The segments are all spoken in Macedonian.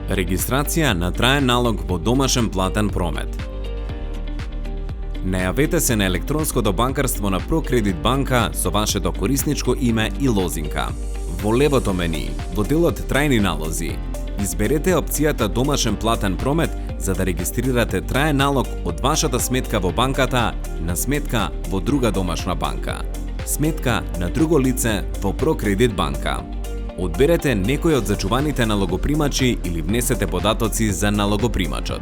Регистрација на траен налог во домашен платен промет. Најавете се на електронското банкарство на Прокредит банка со вашето корисничко име и лозинка. Во левото мени, во делот Трајни налози, изберете опцијата Домашен платен промет за да регистрирате траен налог од вашата сметка во банката на сметка во друга домашна банка. Сметка на друго лице во Прокредит банка. Одберете некој од зачуваните налогопримачи или внесете податоци за налогопримачот.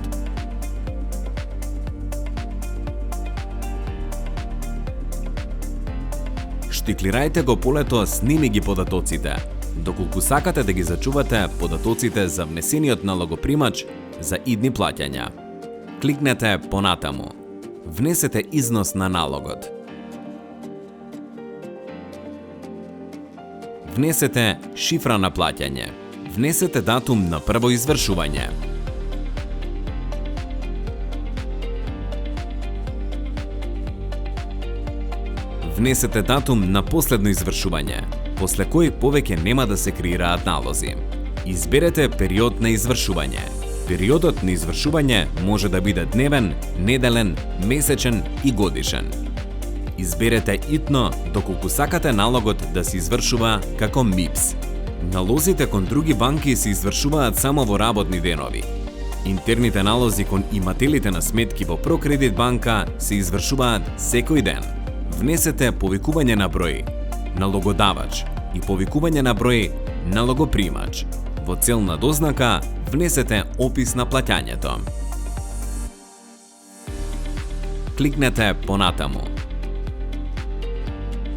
Штиклирајте го полето "Сними ги податоците", доколку сакате да ги зачувате податоците за внесениот налогопримач за идни плаќања. Кликнете "Понатаму". Внесете износ на налогот. Внесете шифра на плаќање. Внесете датум на прво извршување. Внесете датум на последно извршување, после кој повеќе нема да се креираат налози. Изберете период на извршување. Периодот на извршување може да биде дневен, неделен, месечен и годишен. Изберете итно доколку сакате налогот да се извршува како МИПС. Налозите кон други банки се извршуваат само во работни денови. Интерните налози кон имателите на сметки во Прокредит банка се извршуваат секој ден. Внесете повикување на број налогодавач и повикување на број налогопримач. Во целна дознака внесете опис на плаќањето. Кликнете "Понатаму".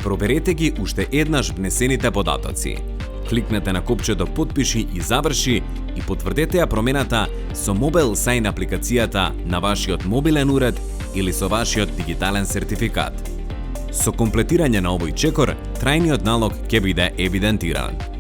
Проверете ги уште еднаш внесените податоци. Кликнете на копчето "Потпиши и заврши" и потврдете ја промената со мобил сајн апликацијата на вашиот мобилен уред или со вашиот дигитален сертификат. Со комплетирање на овој чекор, трајниот налог ќе биде евидентиран.